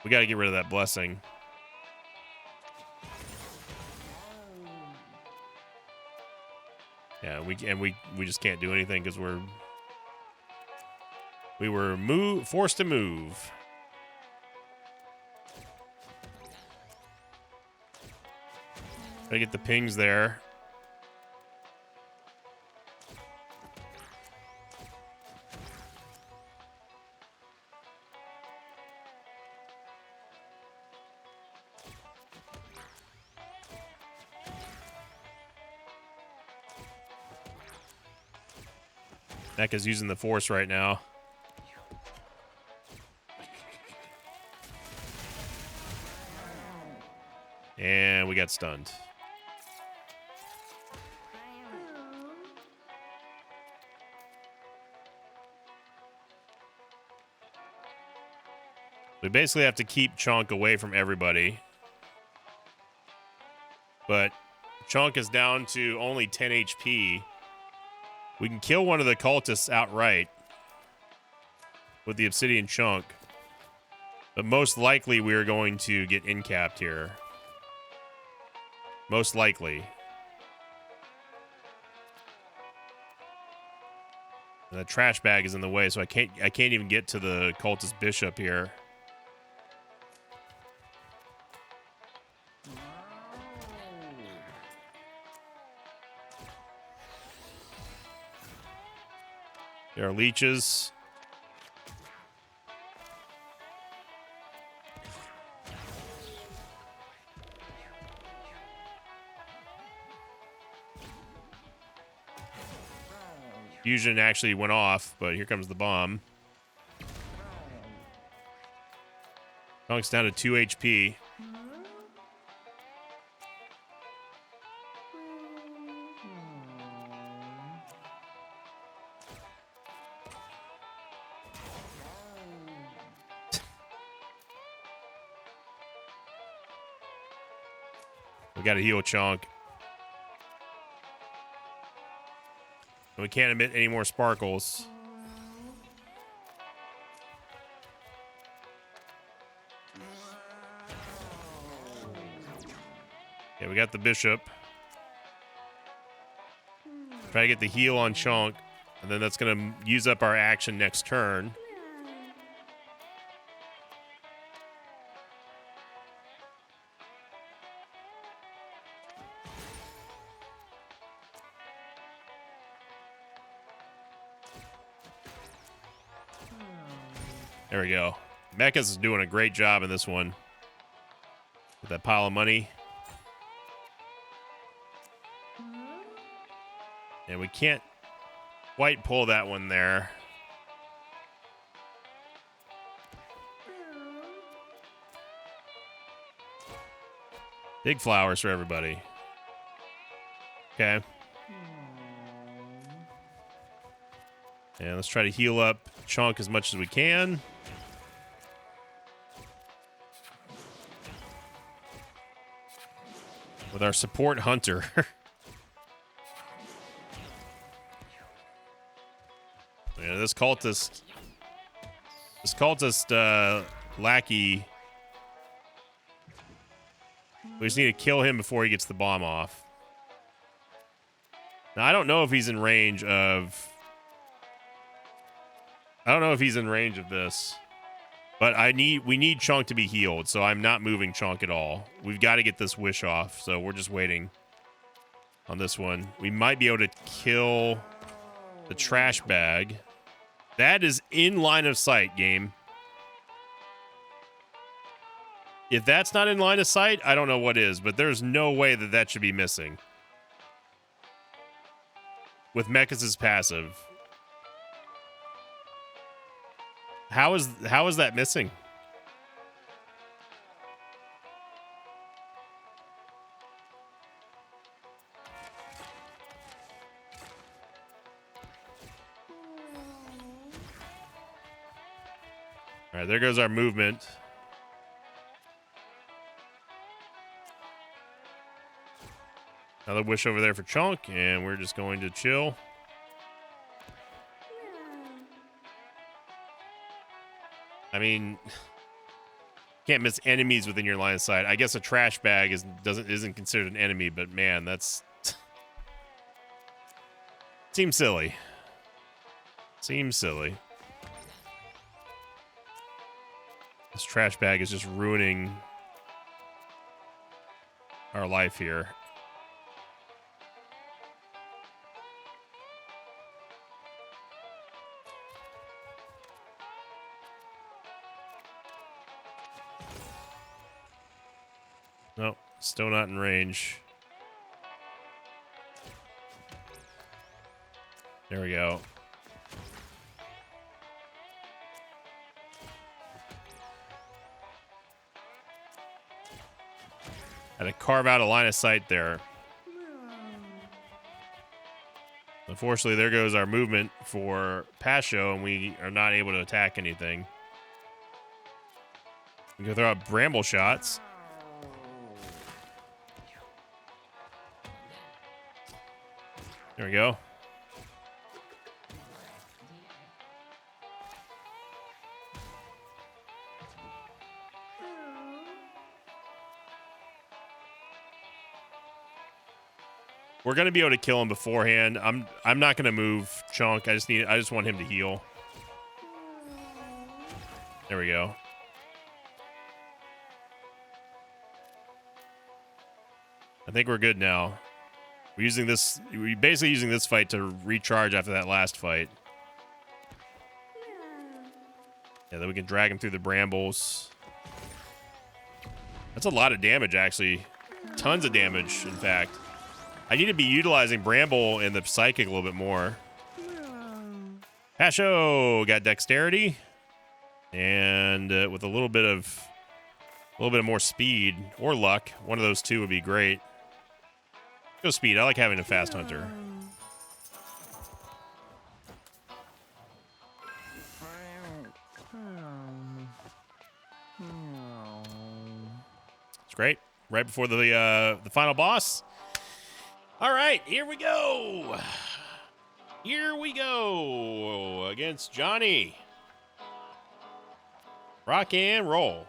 We got to get rid of that blessing. Yeah, we just can't do anything because we were forced to move. Try to get the pings there. Mecha's using the force right now. And we got stunned. We basically have to keep Chunk away from everybody. But Chunk is down to only 10 HP. We can kill one of the cultists outright with the Obsidian Chunk. But most likely we are going to get incapped here. Most likely. And the trash bag is in the way, so I can't even get to the cultist bishop here. There are leeches. Fusion actually went off, but here comes the bomb. Chunk's down to 2 HP. We gotta heal Chunk. We can't emit any more sparkles. Okay, we got the bishop. Try to get the heal on Chunk, and then that's gonna use up our action next turn. There we go. Mechas is doing a great job in this one. With that pile of money. And we can't quite pull that one there. Big flowers for everybody. Okay. And let's try to heal up Chunk as much as we can. With our support hunter. Yeah, this cultist lackey. We just need to kill him before he gets the bomb off. Now I don't know if he's in range of. I don't know if he's in range of this. But we need Chunk to be healed, so I'm not moving Chunk at all. We've got to get this wish off, so we're just waiting on this one. We might be able to kill the trash bag. That is in line of sight, game. If that's not in line of sight, I don't know what is, but there's no way that that should be missing. With Mechas' passive. How is that missing? All right, there goes our movement. Another wish over there for Chunk, and we're just going to chill. I mean, can't miss enemies within your line of sight. I guess a trash bag isn't considered an enemy, but man, that's seems silly. Seems silly. This trash bag is just ruining our life here. Still not in range. There we go. Had to carve out a line of sight there. Unfortunately, there goes our movement for Pasho, and we are not able to attack anything. We can throw out bramble shots. There we go. We're gonna be able to kill him beforehand. I'm not gonna move Chunk. I just want him to heal. There we go. I think we're good now. We're basically using this fight to recharge after that last fight. Yeah, then we can drag him through the brambles. That's a lot of damage, actually. Tons of damage, in fact. I need to be utilizing Bramble and the Psychic a little bit more. Pasho got Dexterity, and with a little bit more speed or luck, one of those two would be great. Go speed. I like having a fast hunter. It's great. Right before the final boss. All right, here we go. Here we go against Johnny. Rock and roll.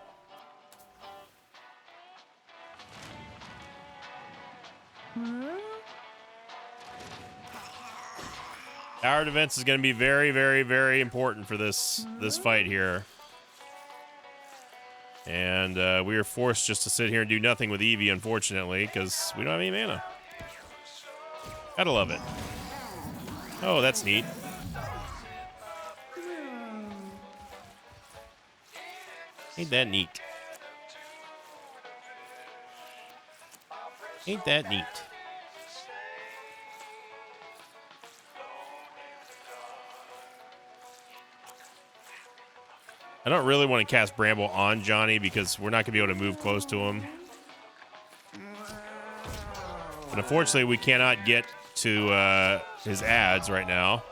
Tower defense is going to be very, very, very important for this fight here. And we are forced just to sit here and do nothing with Eevee, unfortunately, because we don't have any mana. Gotta love it. Oh, that's neat. Ain't that neat? Ain't that neat? I don't really want to cast Bramble on Johnny because we're not going to be able to move close to him. But unfortunately, we cannot get to his ads right now.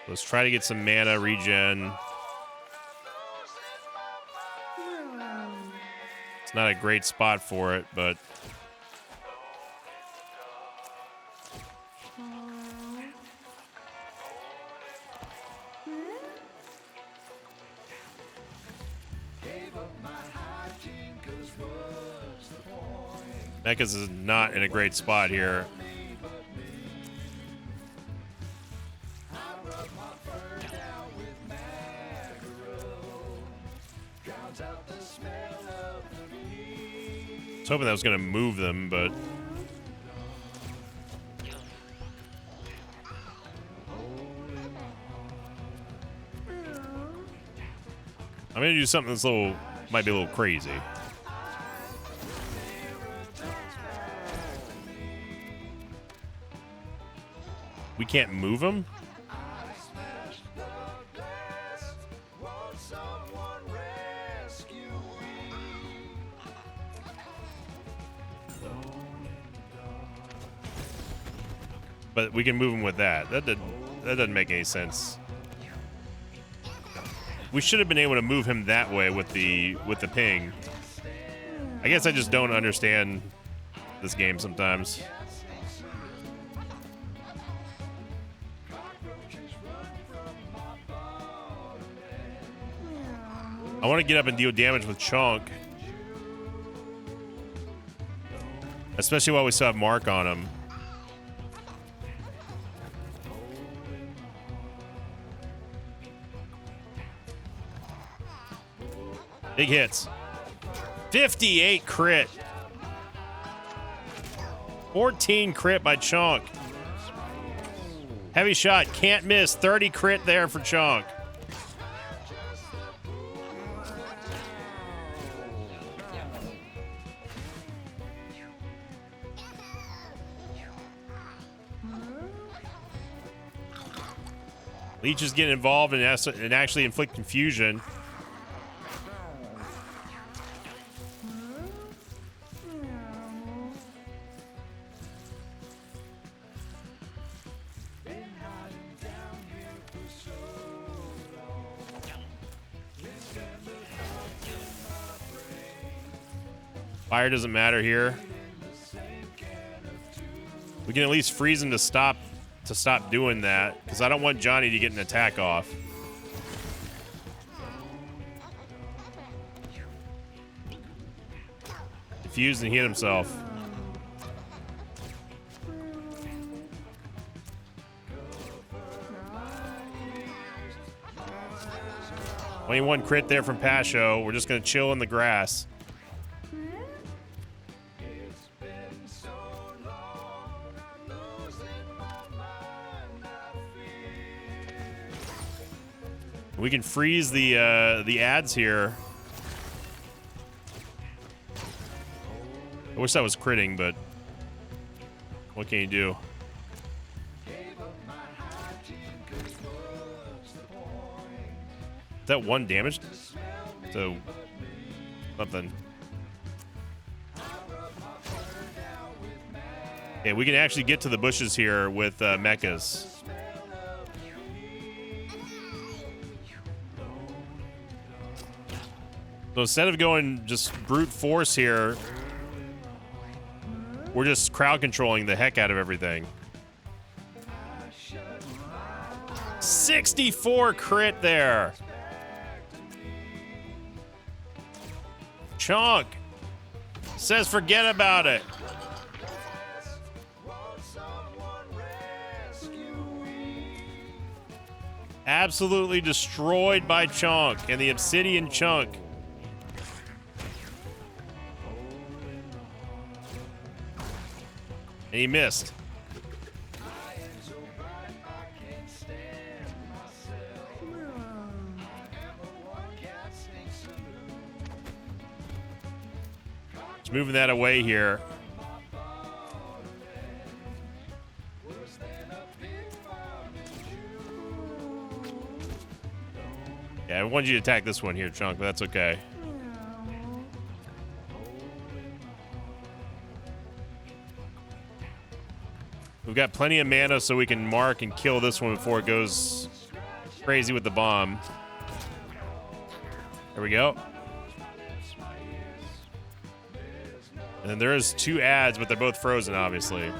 Let's try to get some mana regen. It's not a great spot for it, but... Mechas is not in a great spot here. I was hoping that was going to move them, but... I'm going to do something that's might be a little crazy. We can't move him? But we can move him with that. That doesn't make any sense. We should have been able to move him that way with the ping. I guess I just don't understand this game sometimes. I want to get up and deal damage with Chunk. Especially while we still have Mark on him. Big hits. 58 crit. 14 crit by Chunk. Heavy shot, can't miss. 30 crit there for Chunk. Leeches get involved and actually inflict confusion. Fire doesn't matter here. We can at least freeze him to stop doing that, because I don't want Johnny to get an attack off. Defused and hit himself. $21 crit there from Pasho. We're just gonna chill in the grass. We can freeze the ads here. I wish that was critting, but what can you do? Is that 1 damage? So something. Yeah, we can actually get to the bushes here with mechas. So instead of going just brute force here, we're just crowd controlling the heck out of everything. 64 crit there. Chunk says forget about it. Absolutely destroyed by Chunk and the Obsidian Chunk. And he missed. Just moving that away here. Yeah, I wanted you to attack this one here, Chunk, but that's okay. We've got plenty of mana so we can mark and kill this one before it goes crazy with the bomb. There we go. And then there's 2 ads, but they're both frozen, obviously.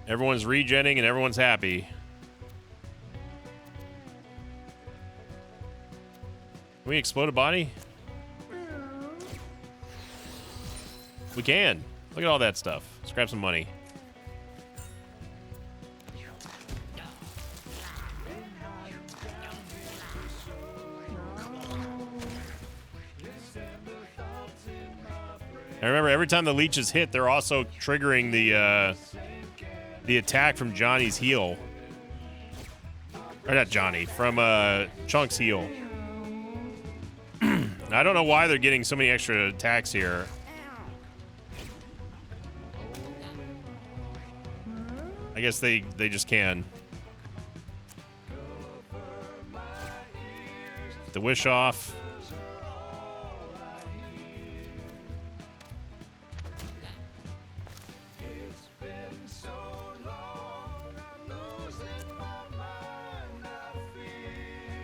Everyone's regenning and everyone's happy. Can we explode a body? We can. Look at all that stuff. Let's grab some money. And remember, every time the leeches hit, they're also triggering the attack from Johnny's heal. Or not Johnny, from Chunk's heal. I don't know why they're getting so many extra attacks here. I guess they just can. Get the wish off.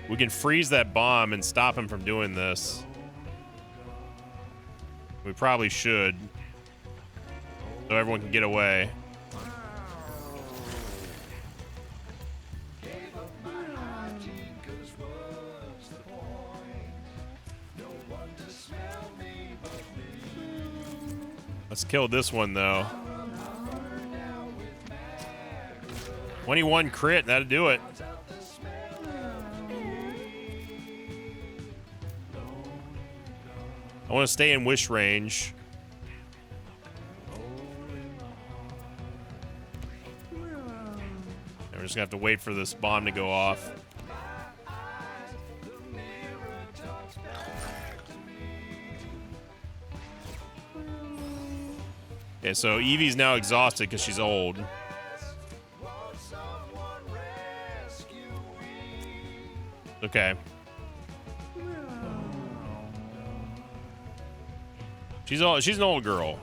We can freeze that bomb and stop him from doing this. We probably should. So everyone can get away. Let's kill this one, though. 21 crit, that'll do it. I want to stay in wish range. And we're just gonna have to wait for this bomb to go off. Okay, so Evie's now exhausted because she's old. Okay. She's an old girl.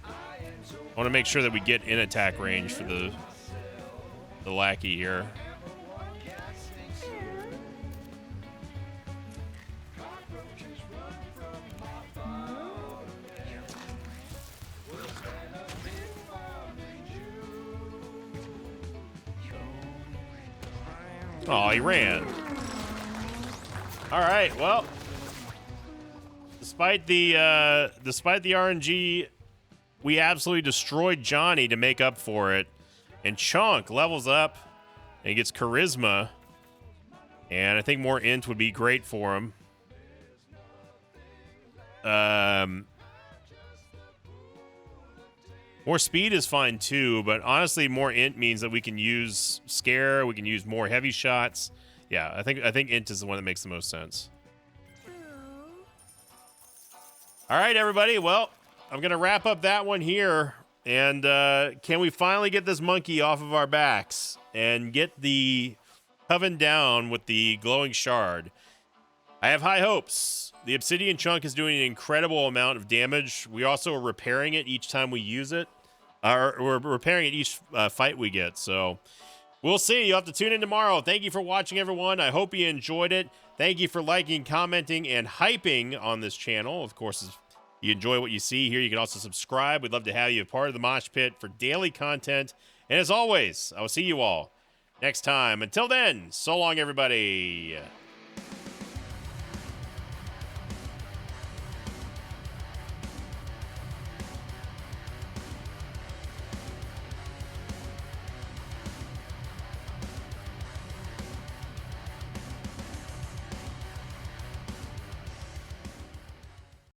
I want to make sure that we get in attack range for the lackey here. Oh, he ran. All right, well, despite the RNG, we absolutely destroyed Johnny to make up for it. And Chunk levels up and gets charisma. And I think more int would be great for him. More speed is fine too, but honestly, more int means that we can use scare, we can use more heavy shots. Yeah, I think int is the one that makes the most sense. All right, everybody. Well, I'm gonna wrap up that one here, and can we finally get this monkey off of our backs and get the Coven down with the glowing shard? I have high hopes. The obsidian chunk is doing an incredible amount of damage. We also are repairing it each time we use it. We're repairing it each fight we get. So we'll see. You'll have to tune in tomorrow. Thank you for watching, everyone. I hope you enjoyed it. Thank you for liking, commenting, and hyping on this channel. Of course, if you enjoy what you see here, you can also subscribe. We'd love to have you a part of the Mosh Pit for daily content. And as always, I will see you all next time. Until then, so long, everybody.